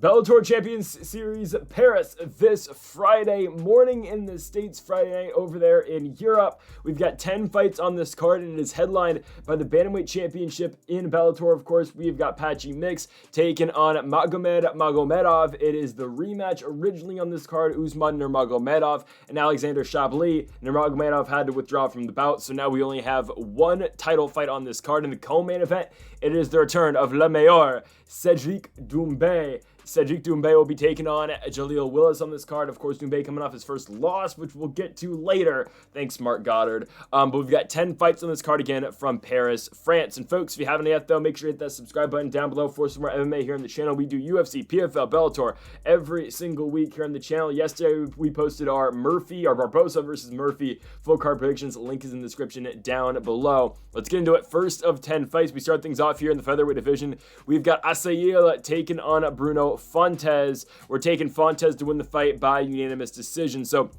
Bellator Champions Series Paris this Friday morning in the States, Friday night over there in Europe. We've got 10 fights on this card, and it is headlined by the Bantamweight Championship in Bellator. Of course, we've got Patchy Mix taking on Magomedov. It is the rematch originally on this card, Usman Nurmagomedov and Alexander Chablis. Nurmagomedov had to withdraw from the bout, so now we only have one title fight on this card. In the co-main event, it is the return of Le Mayor, Cedric Doumbe. Cedric Doumbe will be taking on Willis on this card. Of course, Doumbe coming off his first loss, which we'll get to later. Thanks, Mark Goddard. But we've got 10 fights on this card again from Paris, France. And folks, if you haven't yet, though, make sure to hit that subscribe button down below for some more MMA here on the channel. We do UFC, PFL, Bellator every single week here on the channel. Yesterday, we posted our Barbosa versus Murphy full card predictions. Link is in the description down below. Let's get into it. First of 10 fights, we start things off here in the featherweight division. We've got Asail taking on Bruno Fontes. We're taking Fontes to win the fight by unanimous decision. So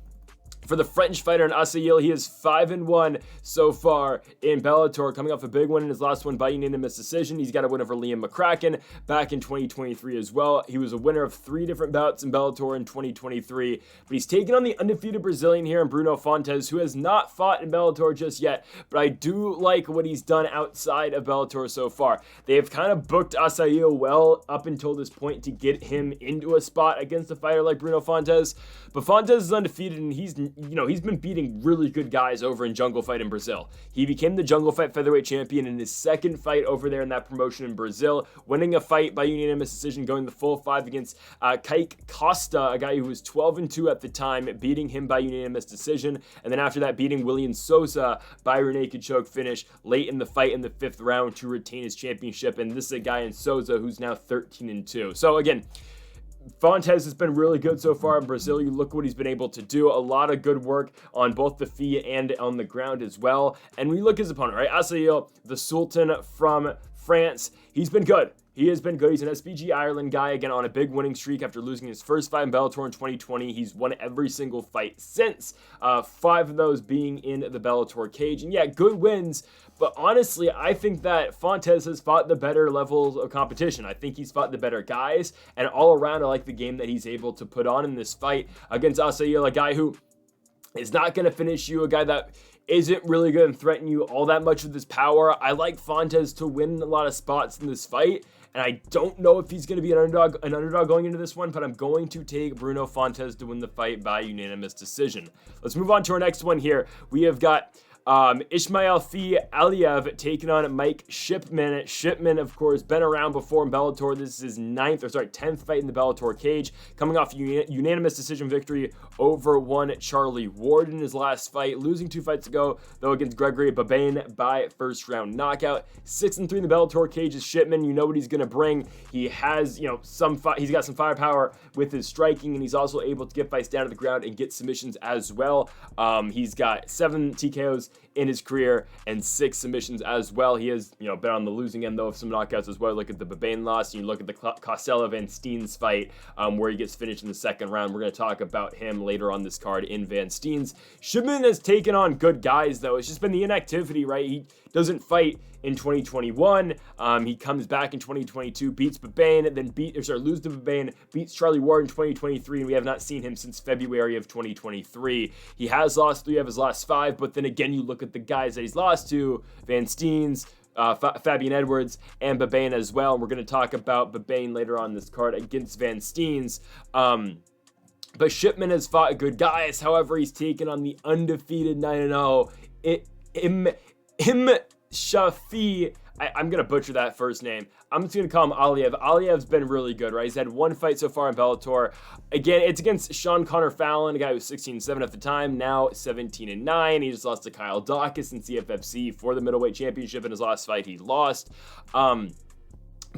for the French fighter in Asail, he is 5-1 so far in Bellator, coming off a big win in his last one by unanimous decision. He's got a win over Liam McCracken back in 2023 as well. He was a winner of 3 different bouts in Bellator in 2023, but he's taken on the undefeated Brazilian here in Bruno Fontes, who has not fought in Bellator just yet, but I do like what he's done outside of Bellator so far. They have kind of booked Asail well up until this point to get him into a spot against a fighter like Bruno Fontes, but Fontes is undefeated, and he's been beating really good guys over in Jungle Fight in Brazil. He became the Jungle Fight featherweight champion in his second fight over there in that promotion in Brazil, winning a fight by unanimous decision, going the full 5 against Kaique Costa, a guy who was 12-2 at the time, beating him by unanimous decision, and then after that beating William Sosa by rear naked choke finish late in the fight in the 5th round to retain his championship. And this is a guy in Sosa who's now 13-2. So again, Fontes has been really good so far in Brazil. You look what he's been able to do. A lot of good work on both the feet and on the ground as well. And we look at his opponent, right? Asail, the Sultan from France. He's been good. He has been good. He's an SBG Ireland guy, again, on a big winning streak after losing his first fight in Bellator in 2020. He's won every single fight since, 5 of those being in the Bellator cage. And yeah, good wins, but honestly, I think that Fontes has fought the better levels of competition. I think he's fought the better guys, and all around, I like the game that he's able to put on in this fight against Asail, a guy who is not going to finish you, a guy that isn't really going to threaten you all that much with his power. I like Fontes to win a lot of spots in this fight, and I don't know if he's going to be an underdog going into this one, but I'm going to take Bruno Fontes to win the fight by unanimous decision. Let's move on to our next one here. We have got Ismail Fi Aliev taking on Mike Shipman. Shipman, of course, been around before in Bellator. This is his 10th fight in the Bellator cage, coming off a unanimous decision victory over one Charlie Ward in his last fight, losing 2 fights ago, though, against Gregory Babene by first round knockout. 6-3 in the Bellator cage is Shipman. You know what he's going to bring. He has, he's got some firepower with his striking, and he's also able to get fights down to the ground and get submissions as well. He's got 7 TKOs in his career and 6 submissions as well. He has, been on the losing end, though, of some knockouts as well. Look at the Babene loss, and you look at the Costello-Van Steens fight, where he gets finished in the second round. We're going to talk about him later on this card in Van Steens. Shipman has taken on good guys, though. It's just been the inactivity, right? He doesn't fight in 2021. He comes back in 2022, beats Babene, then loses to Babene, beats Charlie Ward in 2023, and we have not seen him since February of 2023. He has lost 3 of his last 5, but then again, you look at the guys that he's lost to: Van Steens, Fabian Edwards, and Babene as well. And we're going to talk about Babene later on this card against Van Steens. But Shipman has fought good guys. However, he's taken on the undefeated 9-0 Shafi. I'm going to butcher that first name. I'm just going to call him Aliev. Aliev's been really good, right? He's had 1 fight so far in Bellator. Again, it's against Sean Connor Fallon, a guy who was 16-7 at the time, now 17-9. He just lost to Kyle Dawkins in CFFC for the middleweight championship. In his last fight, he lost.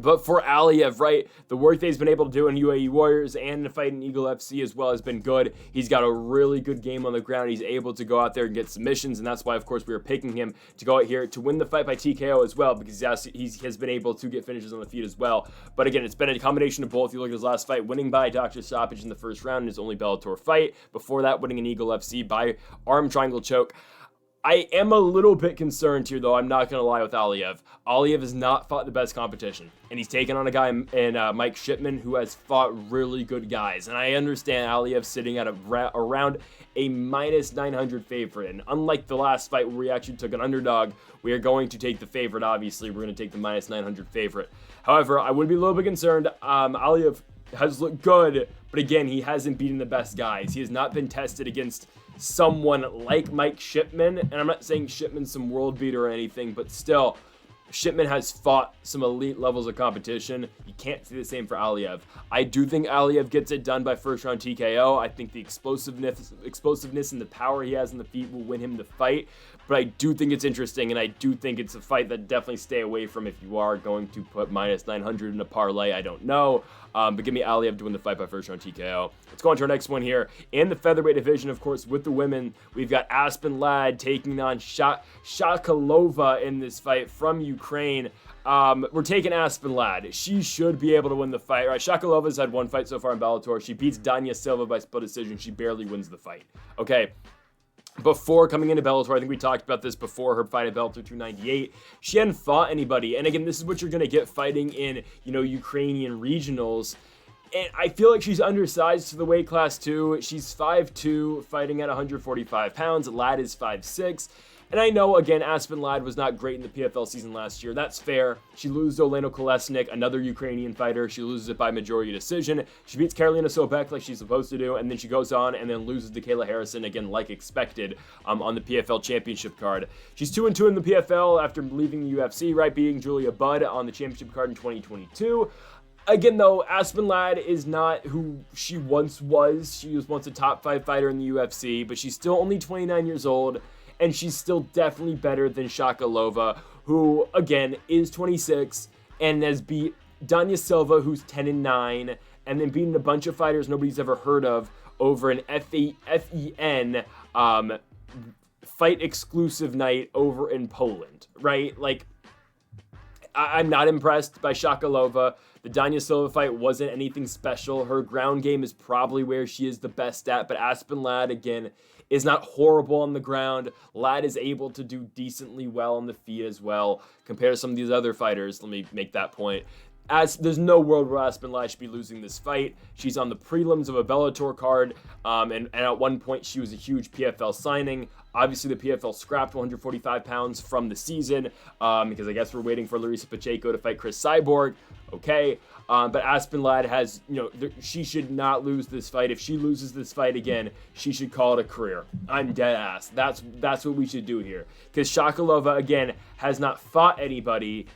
But for Aliev, right, the work that he's been able to do in UAE Warriors and in a fight in Eagle FC as well has been good. He's got a really good game on the ground. He's able to go out there and get submissions, and that's why, of course, we were picking him to go out here to win the fight by TKO as well, because he has been able to get finishes on the feet as well. But again, it's been a combination of both. You look at his last fight, winning by doctor stoppage in the first round in his only Bellator fight. Before that, winning an Eagle FC by arm triangle choke. I am a little bit concerned here, though. I'm not going to lie with Aliev. Aliev has not fought the best competition, and he's taken on a guy in Mike Shipman who has fought really good guys. And I understand Aliev sitting at around a minus 900 favorite. And unlike the last fight where we actually took an underdog, we are going to take the favorite, obviously. We're going to take the minus 900 favorite. However, I would be a little bit concerned. Aliev has looked good, but again, he hasn't beaten the best guys. He has not been tested against someone like Mike Shipman, and I'm not saying Shipman's some world beater or anything, but still, Shipman has fought some elite levels of competition. You can't say the same for Aliev. I do think Aliev gets it done by first round TKO. I think the explosiveness and the power he has in the feet will win him the fight, but I do think it's interesting, and I do think it's a fight that definitely stay away from if you are going to put minus 900 in a parlay. I don't know. But give me Aliev to win the fight by first round TKO. Let's go on to our next one here. In the featherweight division, of course, with the women, we've got Aspen Ladd taking on Shakalova in this fight from Ukraine. We're taking Aspen Ladd. She should be able to win the fight, right? Shakalova's had one fight so far in Bellator. She beats Danya Silva by split decision. She barely wins the fight. Okay. Before coming into Bellator, I think we talked about this before her fight at Bellator 298. She hadn't fought anybody. And again, this is what you're going to get fighting in, Ukrainian regionals. And I feel like she's undersized to the weight class too. She's 5'2", fighting at 145 pounds. Ladd is 5'6". And I know, again, Aspen Ladd was not great in the PFL season last year. That's fair. She loses to Olena Kolesnik, another Ukrainian fighter. She loses it by majority decision. She beats Karolina Sobek like she's supposed to do, and then she goes on and then loses to Kayla Harrison, again, like expected, on the PFL championship card. She's 2-2 in the PFL after leaving the UFC, right, beating Julia Budd on the championship card in 2022. Again, though, Aspen Ladd is not who she once was. She was once a top 5 fighter in the UFC, but she's still only 29 years old. And she's still definitely better than Shakalova, who, again, is 26 and has beat Danya Silva, who's 10-9, and then beaten a bunch of fighters nobody's ever heard of over an FEN fight exclusive night over in Poland, right? Like, I'm not impressed by Shakalova. The Danya Silva fight wasn't anything special. Her ground game is probably where she is the best at, but Aspen Ladd, again, is not horrible on the ground. Ladd is able to do decently well on the feet as well, compared to some of these other fighters. Let me make that point. As there's no world where Aspen Ladd should be losing this fight. She's on the prelims of a Bellator card, and at one point she was a huge PFL signing. Obviously, the PFL scrapped 145 pounds from the season because I guess we're waiting for Larissa Pacheco to fight Chris Cyborg. Okay, but Aspen Ladd has, she should not lose this fight. If she loses this fight again, she should call it a career. I'm dead ass. That's what we should do here, because Shakalova, again, has not fought anybody.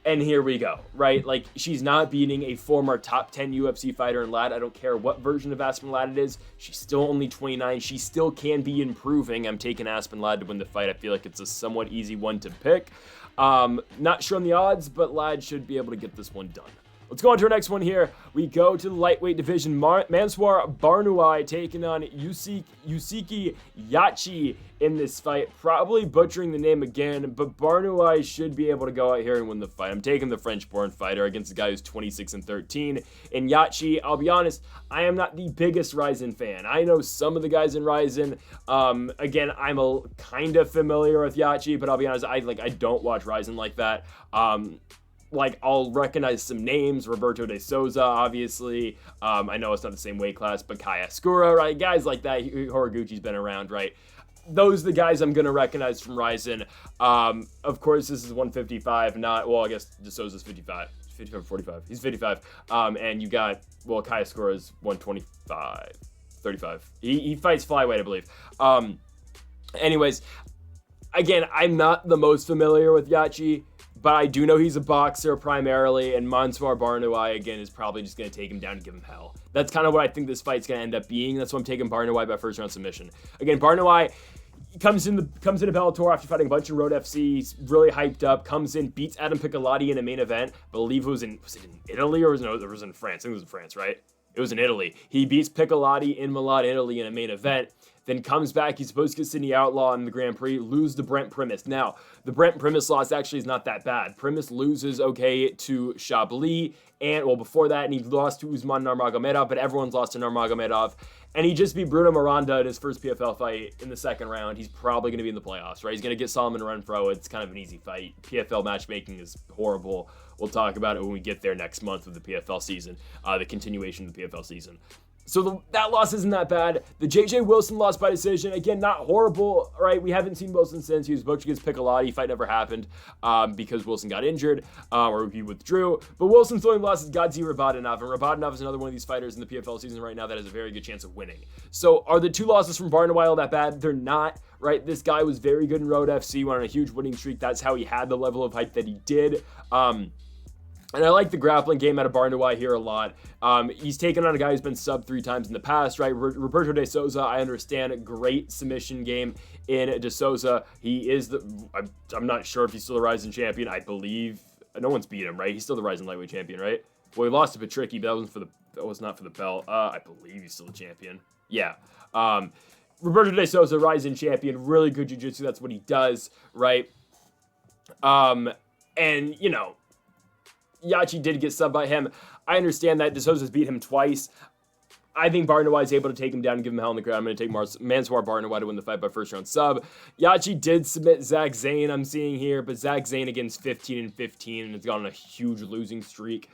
And here we go, right? Like, she's not beating a former top 10 UFC fighter in Ladd. I don't care what version of Aspen Ladd it is. She's still only 29. She still can be improving. I'm taking Aspen Ladd to win the fight. I feel like it's a somewhat easy one to pick. Not sure on the odds, but Ladd should be able to get this one done. Let's go on to our next one here. We go to the lightweight division. Mansour Barnaoui taking on Yusuke Yachi in this fight. Probably butchering the name again, but Barnaoui should be able to go out here and win the fight. I'm taking the French-born fighter against a guy who's 26-13. And Yachi, I'll be honest, I am not the biggest Rizin fan. I know some of the guys in Rizin. Again, I'm a kind of familiar with Yachi, but I'll be honest, I don't watch Rizin like that. I'll recognize some names, Roberto de Souza, obviously. I know it's not the same weight class, but Kai Ascura, right? Guys like that. Horiguchi's been around, right? Those are the guys I'm going to recognize from Rizin. Of course, this is 155, I guess de Souza's 55. 55 or 45. He's 55. And you got, Kai Ascura is 125, 35. He fights flyweight, I believe. Anyways, again, I'm not the most familiar with Yachi, but I do know he's a boxer primarily, and Mansour Barnaoui, again, is probably just going to take him down and give him hell. That's kind of what I think this fight's going to end up being. That's why I'm taking Barnaoui by first round submission. Again, Barnaoui comes into Bellator after fighting a bunch of Road FCs, really hyped up, comes in, beats Adam Piccolotti in a main event. I believe was it in Italy or was it in France? I think it was in France, right? It was in Italy. He beats Piccolotti in Milan, Italy in a main event. then comes back. He's supposed to get Sydney Outlaw in the Grand Prix, lose to Brent Primus. Now, the Brent Primus loss actually is not that bad. Primus loses, okay, to Chablis, and, well, before that, and he lost to Usman Nurmagomedov, but everyone's lost to Nurmagomedov. And he just beat Bruno Miranda in his first PFL fight in the second round. He's probably going to be in the playoffs, right? He's going to get Solomon Renfro. It's kind of an easy fight. PFL matchmaking is horrible. We'll talk about it when we get there next month with the PFL season, the continuation of the PFL season. So that loss isn't that bad. The J.J. Wilson loss by decision, again, not horrible, right? We haven't seen Wilson since. He was booked against Piccolotti. Fight never happened because Wilson got injured or he withdrew. But Wilson's only loss is Gadzi Rabadanov, and Rabadanov is another one of these fighters in the PFL season right now that has a very good chance of winning. So are the two losses from Barnaoui all that bad? They're not, right? This guy was very good in Road FC, went on a huge winning streak. That's how he had the level of hype that he did. And I like the grappling game out of Barnaoui here a lot. He's taken on a guy who's been sub 3 times in the past, right? Roberto de Souza, I understand, great submission game in de Souza. He is I'm not sure if he's still the rising champion. I believe, no one's beat him, right? He's still the rising lightweight champion, right? Well, he lost to Patricky, but that was not for the belt. I believe he's still the champion. Yeah. Roberto de Souza, rising champion, really good jiu-jitsu. That's what he does, right? And, you know, Yachi did get subbed by him. I understand that. De Souza's beat him twice. I think Barnaoui is able to take him down and give him hell in the ground. I'm going to take Mansour Barnaoui to win the fight by first round sub. Yachi did submit Zach Zane, I'm seeing here, but Zach Zane against 15-15, and it's gone on a huge losing streak.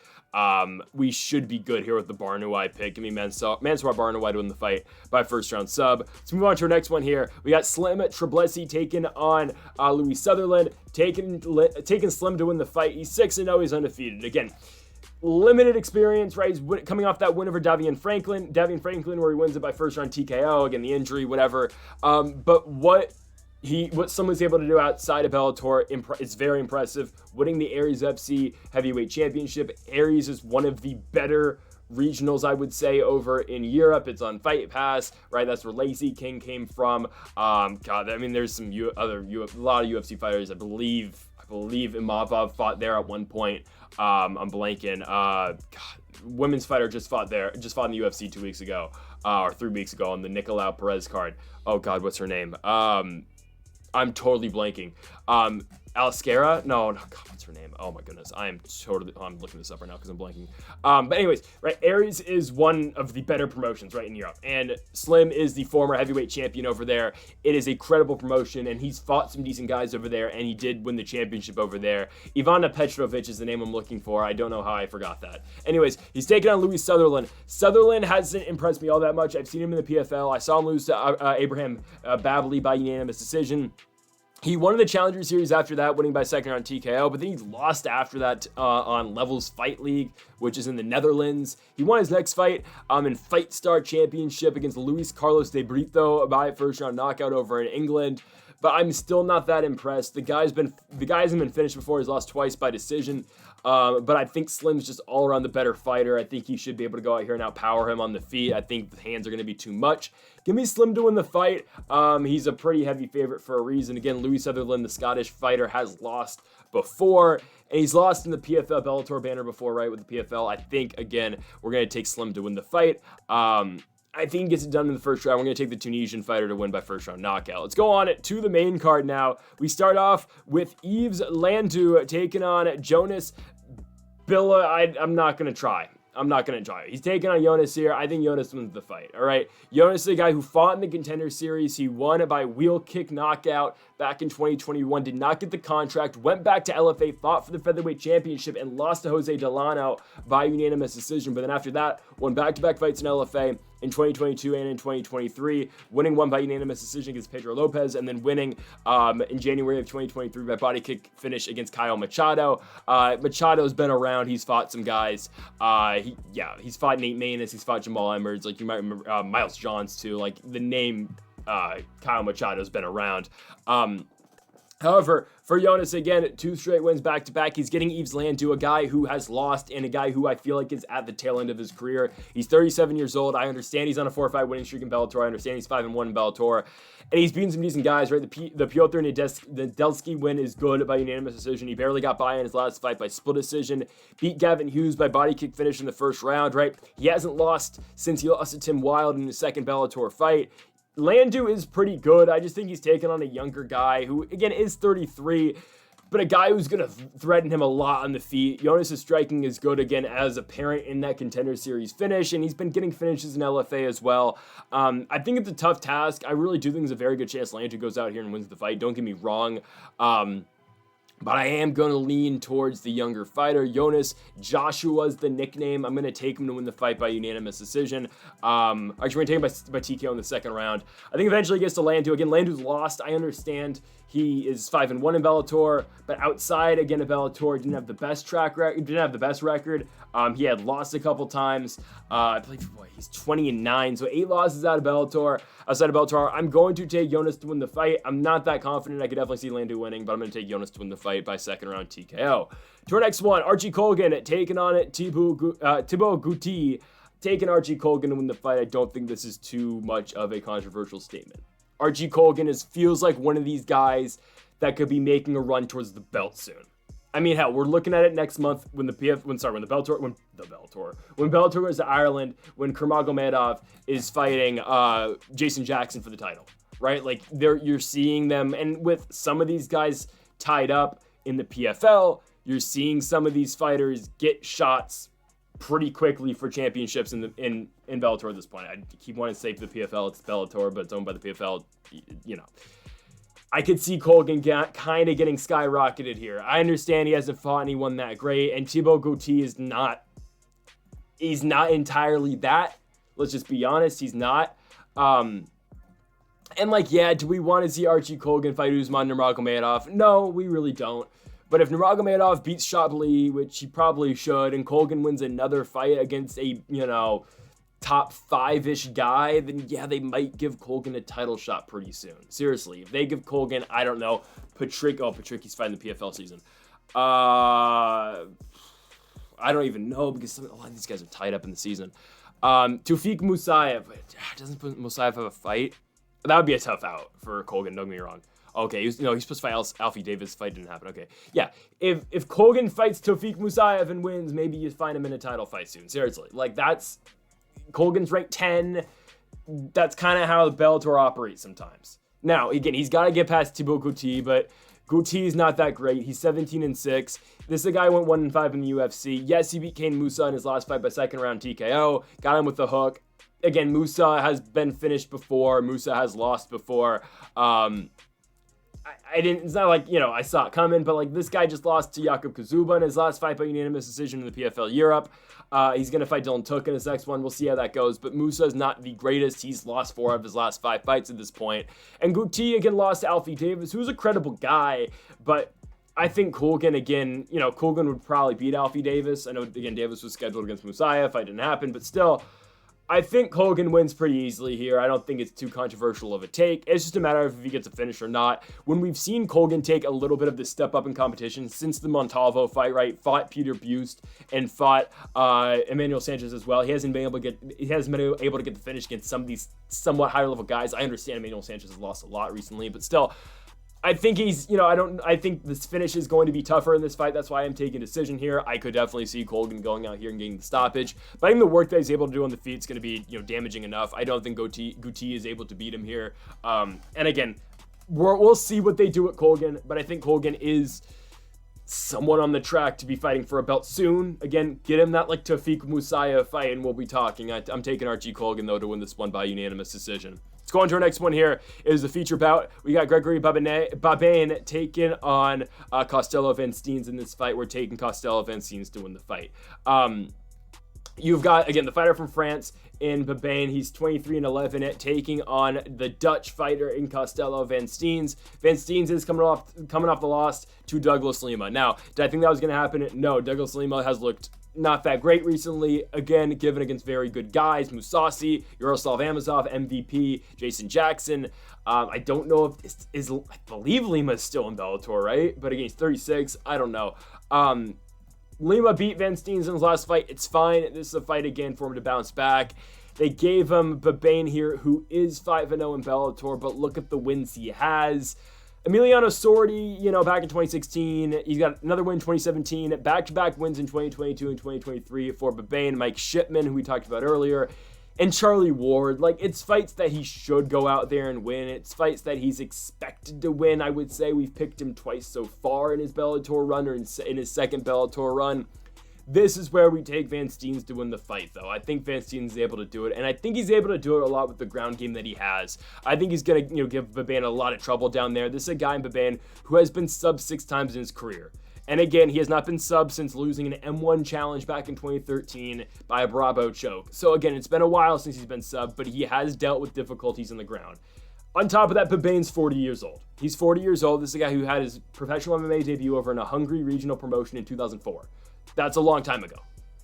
We should be good here with the Barnaoui pick. Give me Mansour Barnaoui to win the fight by first round sub. Let's move on to our next one here. We got Slim Trabelsi taking on Louis Sutherland, taking Slim to win the fight. He's 6-0. He's undefeated. Again, limited experience, right? He's coming off that win over Davian Franklin, where he wins it by first round TKO. Again, the injury, whatever. But what Slim was able to do outside of Bellator is very impressive. Winning the Aries FC Heavyweight Championship. Aries is one of the better regionals, I would say, over in Europe. It's on Fight Pass, right? That's where Lacey King came from. God, I mean, there's some a lot of UFC fighters. I believe Imavov fought there at one point. I'm blanking. God, women's fighter just fought in the UFC 2 weeks ago, or 3 weeks ago on the Nicolau Perez card. Oh God, what's her name? I'm totally blanking. Aliscara? No, God, what's her name? Oh my goodness. I'm looking this up right now because I'm blanking. But anyways, right, Aries is one of the better promotions, right, in Europe. And Slim is the former heavyweight champion over there. It is a credible promotion, and he's fought some decent guys over there, and he did win the championship over there. Ivana Petrovic is the name I'm looking for. I don't know how I forgot that. Anyways, he's taking on Louis Sutherland. Sutherland hasn't impressed me all that much. I've seen him in the PFL. I saw him lose to Abraham Babely by unanimous decision. He won the Challenger Series after that, winning by second round TKO, but then he lost after that on Levels Fight League, which is in the Netherlands. He won his next fight in Fight Star Championship against Luis Carlos de Brito by first round knockout over in England. But I'm still not that impressed. The guy hasn't been finished before. He's lost twice by decision. But I think Slim's just all around the better fighter. I think he should be able to go out here and outpower him on the feet. I think the hands are going to be too much. Give me Slim to win the fight. He's a pretty heavy favorite for a reason. Again, Louis Sutherland, the Scottish fighter, has lost before. And he's lost in the PFL Bellator banner before, right, with the PFL. I think, again, we're going to take Slim to win the fight. I think he gets it done in the first round. We're going to take the Tunisian fighter to win by first round knockout. Let's go on to the main card now. We start off with Yves Landu taking on Jonas Billa. I'm not going to try. He's taking on Jonas here. I think Jonas wins the fight, all right? Jonas is a guy who fought in the Contender Series. He won by wheel kick knockout back in 2021, did not get the contract, went back to LFA, fought for the Featherweight Championship, and lost to Jose Delano by unanimous decision. But then after that, won back-to-back fights in LFA in 2022 and in 2023, winning one by unanimous decision against Pedro Lopez, and then winning in January of 2023 by body kick finish against Kyle Machado. Machado's been around. He's fought some guys. He's fought Nate Maness. He's fought Jamal Emmers. Like, you might remember Miles Johns too. Like, the name Kyle Machado's been around. However, for Jonas, again, 2 straight wins back-to-back. He's getting Yves Landu, a guy who has lost and a guy who I feel like is at the tail end of his career. He's 37 years old. I understand he's on a 4-5 winning streak in Bellator. I understand he's 5-1 in Bellator. And he's beaten some decent guys, right? The Piotr Nedelsky win is good by unanimous decision. He barely got by in his last fight by split decision. Beat Gavin Hughes by body kick finish in the first round, right? He hasn't lost since he lost to Tim Wilde in his second Bellator fight. Landu is pretty good. I just think he's taking on a younger guy who, again, is 33, but a guy who's going to threaten him a lot on the feet. Jonas' striking is good, again, as apparent in that Contender Series finish, and he's been getting finishes in LFA as well. I think it's a tough task. I really do think there's a very good chance Landu goes out here and wins the fight. Don't get me wrong. But I am going to lean towards the younger fighter. Jonas Joshua's the nickname. I'm going to take him to win the fight by unanimous decision. Actually, we're going to take him by TKO in the second round. I think eventually he gets to Landu. Again, Landu's lost. I understand he is 5-1 in Bellator, but outside, again, of Bellator, didn't have the best track record, didn't have the best record. He had lost a couple times. I believe he's 20-9, so 8 losses out of Bellator. Outside of Bellator, I'm going to take Jonas to win the fight. I'm not that confident. I could definitely see Landu winning, but I'm going to take Jonas to win the fight by second round TKO. To our next one, Archie Colgan taking on Thibaut Gouti, taking Archie Colgan to win the fight. I don't think this is too much of a controversial statement. Archie Colgan feels like one of these guys that could be making a run towards the belt soon. I mean, hell, we're looking at it next month when Bellator goes to Ireland, when Magomedov is fighting Jason Jackson for the title, right? Like, you're seeing them, and with some of these guys tied up in the PFL, you're seeing some of these fighters get shots pretty quickly for championships in Bellator at this point. I keep wanting to say for the PFL, it's Bellator, but it's owned by the PFL, you know. I could see Colgan kind of getting skyrocketed here. I understand he hasn't fought anyone that great, and Thibaut Gouti is not entirely that. Let's just be honest, he's not. And like, yeah, do we want to see Archie Colgan fight Usman Nurmagomedov? No, we really don't. But if Nurmagomedov beats Chablis, which he probably should, and Colgan wins another fight against a, top 5-ish guy, then yeah, they might give Colgan a title shot pretty soon. Seriously, if they give Colgan, I don't know, Patricky's fighting the PFL season. I don't even know, because a lot of these guys are tied up in the season. Tufik Musayev, doesn't Musayev have a fight? That would be a tough out for Colgan, don't get me wrong. Okay, he's supposed to fight Alfie Davis. Fight didn't happen. Okay, yeah. If Colgan fights Tufik Musayev and wins, maybe you find him in a title fight soon. Seriously, like, that's Colgan's ranked 10. That's kind of how the Bellator operates sometimes. Now, again, he's got to get past Thibaut Gouti, but Gouti is not that great. He's 17-6. This is a guy who went 1-5 in the UFC. Yes, he beat Kane Musa in his last fight by second round TKO. Got him with the hook. Again, Musa has been finished before. Musa has lost before. It's not like, I saw it coming, but like, this guy just lost to Jakub Kazuba in his last fight by unanimous decision in the PFL Europe. He's going to fight Dylan Took in his next one. We'll see how that goes, but Musa is not the greatest. He's lost 4 of his last 5 fights at this point. And Gouti, again, lost to Alfie Davis, who's a credible guy, but I think Colgan, again, Colgan would probably beat Alfie Davis. I know, again, Davis was scheduled against Musayev. Fight didn't happen, but still, I think Colgan wins pretty easily here. I don't think it's too controversial of a take. It's just a matter of if he gets a finish or not. When we've seen Colgan take a little bit of this step up in competition since the Montalvo fight, right? Fought Peter Bust and fought Emmanuel Sanchez as well. He hasn't been able to get the finish against some of these somewhat higher level guys. I understand Emmanuel Sanchez has lost a lot recently, but still, I think he's, I think this finish is going to be tougher in this fight. That's why I'm taking a decision here. I could definitely see Colgan going out here and getting the stoppage. But I think the work that he's able to do on the feet is going to be, damaging enough. I don't think Gouti is able to beat him here. And again, we'll see what they do at Colgan. But I think Colgan is somewhat on the track to be fighting for a belt soon. Again, get him that like Tufik Musayev fight, and we'll be talking. I'm taking Archie Colgan, though, to win this one by unanimous decision. Let's go on to our next one here. It is the feature bout. We got Gregory Babene taking on Costello Van Steens in this fight. We're taking Costello Van Steens to win the fight. You've got, again, the fighter from France in Babene. He's 23-11 taking on the Dutch fighter in Costello Van Steens. Van Steens is coming off the loss to Douglas Lima. Now, did I think that was going to happen? No, Douglas Lima has looked not that great recently. Again, given against very good guys. Mousasi, Yaroslav Amosov, MVP, Jason Jackson. I don't know if I believe Lima is still in Bellator, right? But again, he's 36. I don't know. Lima beat Van Steens in his last fight. It's fine. This is a fight again for him to bounce back. They gave him Babene here, who is 5-0 in Bellator, but look at the wins he has. Emiliano Sordi, back in 2016. He's got another win in 2017. Back-to-back wins in 2022 and 2023 for Babene. Mike Shipman, who we talked about earlier, and Charlie Ward. Like, it's fights that he should go out there and win. It's fights that he's expected to win, I would say. We've picked him twice so far in his Bellator run, or in his second Bellator run. This is where we take Van Steenis to win the fight, though. I think Van Steenis is able to do it, and I think he's able to do it a lot with the ground game that he has. I think he's going to, give Babene a lot of trouble down there. This is a guy in Babene who has been subbed 6 times in his career. And again, he has not been subbed since losing an M1 challenge back in 2013 by a Bravo choke. So again, it's been a while since he's been subbed, but he has dealt with difficulties on the ground. On top of that, Babene's 40 years old. He's 40 years old. This is a guy who had his professional MMA debut over in a Hungary regional promotion in 2004. That's a long time ago,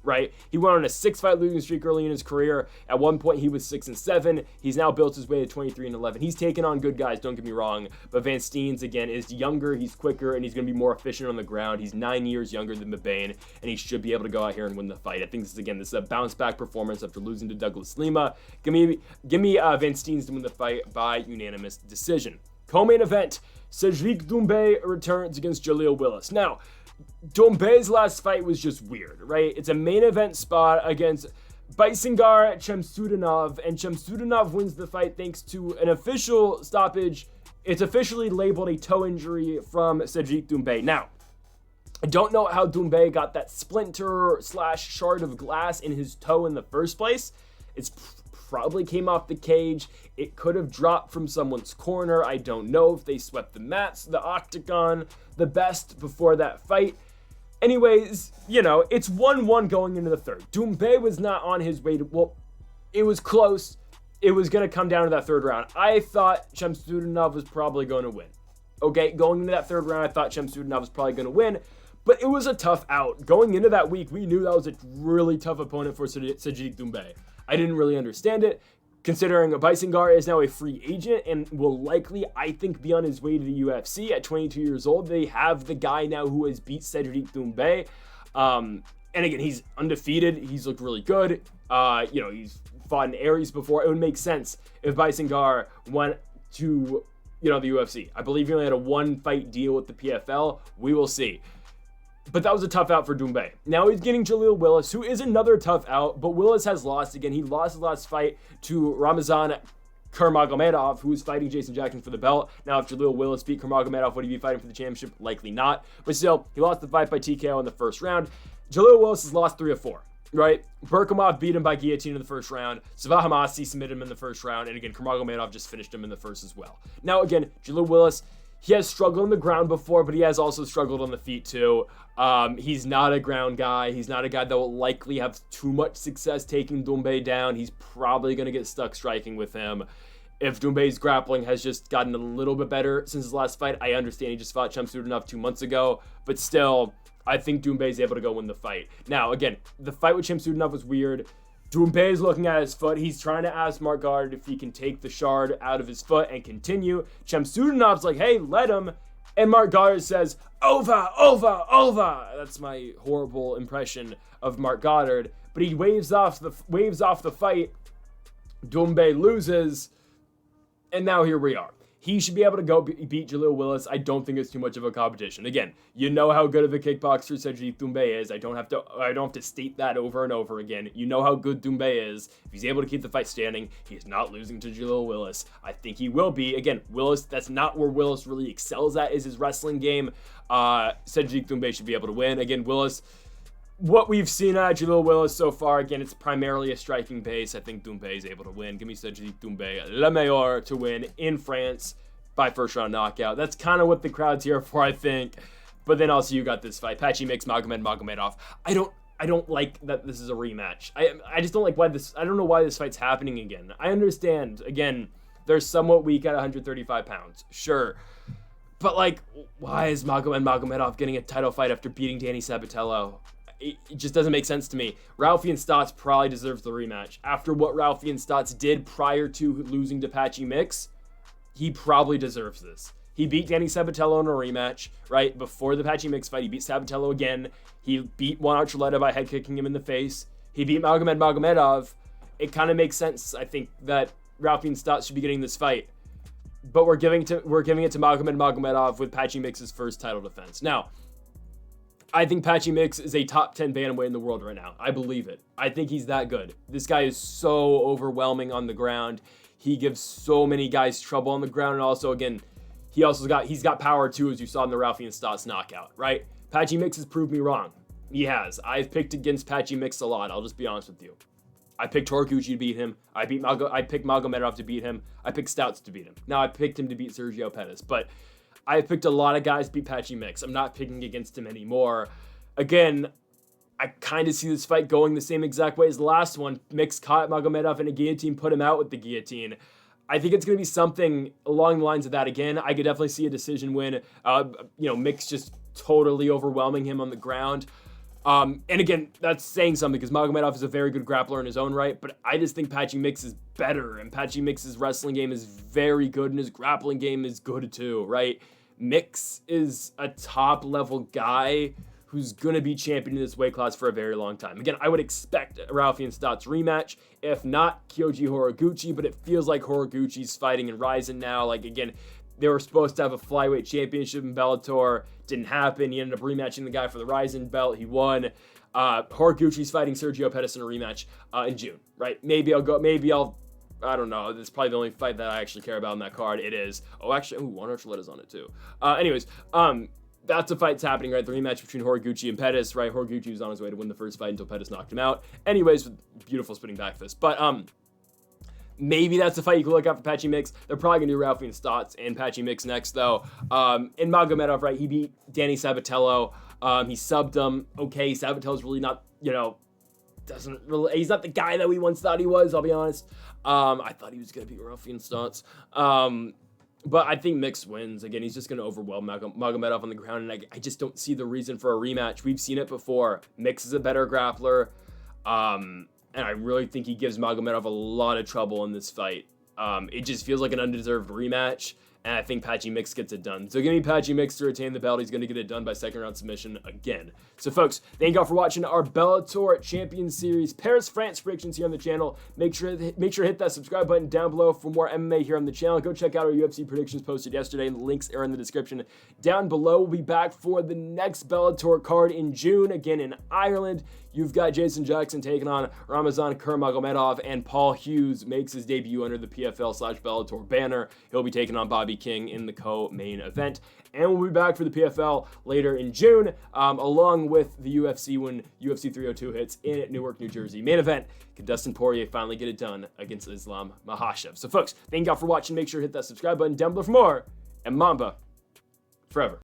right? He went on a 6-fight losing streak early in his career. At one point, he was 6-7. He's now built his way to 23-11. He's taken on good guys, don't get me wrong. But Van Steenis, again, is younger, he's quicker, and he's going to be more efficient on the ground. He's 9 years younger than Babene, and he should be able to go out here and win the fight. I think this is a bounce-back performance after losing to Douglas Lima. Give me Van Steenis to win the fight by unanimous decision. Co-main event, Cedric Doumbe returns against Jaleel Willis. Now, Doumbe's last fight was just weird, right? It's a main event spot against Baysingar Chamsudanov, and Chamsudanov wins the fight thanks to an official stoppage. It's officially labeled a toe injury from Cedric Doumbe. Now, I don't know how Doumbe got that splinter/shard of glass in his toe in the first place. It's probably came off the cage. It could have dropped from someone's corner. I don't know if they swept the mats, the octagon, the best before that fight. Anyways, it's 1-1 going into the third. Doumbe was not on his way to, well, it was close. It was going to come down to that third round. I thought Chamsudanov was probably going to win. Okay, going into that third round, I thought Chamsudanov was probably going to win, but it was a tough out. Going into that week, we knew that was a really tough opponent for Cedric Doumbe. I didn't really understand it, considering Baysingar is now a free agent and will likely, I think, be on his way to the UFC at 22 years old. They have the guy now who has beat Cedric Doumbe. And again, he's undefeated. He's looked really good. He's fought in Aries before. It would make sense if Baysingar went to, the UFC. I believe he only had a 1-fight deal with the PFL. We will see. But that was a tough out for Doumbe. Now he's getting Jaleel Willis, who is another tough out, but Willis has lost again. He lost his last fight to Ramazan Magomedov, who is fighting Jason Jackson for the belt. Now, if Jaleel Willis beat Magomedov, would he be fighting for the championship? Likely not. But still, he lost the fight by TKO in the first round. Jaleel Willis has lost 3 of 4, right? Berkamov beat him by guillotine in the first round. Savah Hamasi submitted him in the first round. And again, Magomedov just finished him in the first as well. Now, again, Jaleel Willis, he has struggled on the ground before, but he has also struggled on the feet too. He's not a ground guy. He's not a guy that will likely have too much success taking Doumbe down. He's probably going to get stuck striking with him. If Doumbe's grappling has just gotten a little bit better since his last fight, I understand he just fought Chamsudanov 2 months ago, but still, I think Doumbe's able to go win the fight. Now, again, the fight with Chamsudanov was weird. Doumbe is looking at his foot. He's trying to ask Mark Goddard if he can take the shard out of his foot and continue. Chamsudanov's like, hey, let him. And Mark Goddard says, over. That's my horrible impression of Mark Goddard. But he waves off the fight. Doumbe loses. And now here we are. He should be able to go beat Jaleel Willis. I don't think it's too much of a competition. Again, you know how good of a kickboxer Cedric Doumbe is. I don't have to state that over and over again. You know how good Doumbe is. If he's able to keep the fight standing, he's not losing to Jaleel Willis. I think he will be. Again, Willis, that's not where Willis really excels at, is his wrestling game. Cedric Doumbe should be able to win. Again, Willis, what we've seen out of Jaleel Willis so far, again, it's primarily a striking base. I think Doumbe is able to win. Give me Cedric Doumbe, Le Meilleur, to win in France by first round knockout. That's kind of what the crowd's here for, I think. But then also you got this fight, Patchy Mix, Magomedov. I don't like that this is a rematch. I just don't like why this. I don't know why this fight's happening again. I understand. Again, they're somewhat weak at 135 pounds, sure. But like, why is Magomedov getting a title fight after beating Danny Sabatello? It just doesn't make sense to me. Ralphie and Stotts probably deserves the rematch. After what Ralphie and Stotts did prior to losing to Patchy Mix, he probably deserves this. He beat Danny Sabatello in a rematch, right? Before the Patchy Mix fight, he beat Sabatello again. He beat Juan Archuleta by head kicking him in the face. He beat Magomedov. It kind of makes sense, I think, that Ralphie and Stotts should be getting this fight. But we're giving it to Magomedov with Patchy Mix's first title defense. Now, I think Patchy Mix is a top 10 bantamweight in the world right now. I believe it. I think he's that good. This guy is so overwhelming on the ground. He gives so many guys trouble on the ground. And also, again, he's got power too, as you saw in the Ralphie and Stotts knockout, right? Patchy Mix has proved me wrong. He has. I've picked against Patchy Mix a lot. I'll just be honest with you. I picked Horiguchi to beat him. I picked Magomedov to beat him. I picked Stouts to beat him. Now I picked him to beat Sergio Pettis, but I've picked a lot of guys to beat Patchy Mix. I'm not picking against him anymore. Again, I kind of see this fight going the same exact way as the last one. Mix caught Magomedov in a guillotine, put him out with the guillotine. I think it's going to be something along the lines of that again. I could definitely see a decision win. Mix just totally overwhelming him on the ground. And again, that's saying something because Magomedov is a very good grappler in his own right, but I just think Patchy Mix is better, and Patchy Mix's wrestling game is very good, and his grappling game is good too, right? Mix is a top-level guy who's going to be champion in this weight class for a very long time. Again, I would expect a Ralphie and Stotts rematch, if not Kyoji Horiguchi, but it feels like Horiguchi's fighting in Ryzen now. Like, again, they were supposed to have a flyweight championship in Bellator. Didn't happen. He ended up rematching the guy for the Ryzen belt. He won. Horiguchi's fighting Sergio Pettis in a rematch in June, right? I don't know. This is probably the only fight that I actually care about on that card. It is. Oh, actually, Juan Archuleta's on it too. That's a fight that's happening, right? The rematch between Horiguchi and Pettis, right? Horiguchi was on his way to win the first fight until Pettis knocked him out. Anyways, beautiful spinning back fist. But maybe that's a fight you can look out for Patchy Mix. They're probably going to do Ralphie and Stotts and Patchy Mix next, though. In Magomedov, right, he beat Danny Sabatello. He subbed him. Okay, Sabatello's really not, he's not the guy that we once thought he was, I'll be honest. I thought he was going to beat Ralphie and Stotts. But I think Mix wins. Again, he's just going to overwhelm Magomedov on the ground, and I just don't see the reason for a rematch. We've seen it before. Mix is a better grappler. And I really think he gives Magomedov a lot of trouble in this fight. It just feels like an undeserved rematch, and I think Patchy Mix gets it done. So give me Patchy Mix to retain the belt. He's going to get it done by second round submission again. So folks, thank y'all for watching our Bellator Champions Series Paris, France predictions here on the channel. Make sure to hit that subscribe button down below for more MMA here on the channel. Go check out our UFC predictions posted yesterday, and the links are in the description down below. We'll be back for the next Bellator card in June, again in Ireland. You've got Jason Jackson taking on Ramazan Kurmagomedov, and Paul Hughes makes his debut under the PFL/Bellator banner. He'll be taking on Bobby King in the co-main event. And we'll be back for the PFL later in June, along with the UFC when UFC 302 hits in Newark, New Jersey. Main event, can Dustin Poirier finally get it done against Islam Makhachev? So folks, thank y'all for watching. Make sure to hit that subscribe button down below for more, and Mamba forever.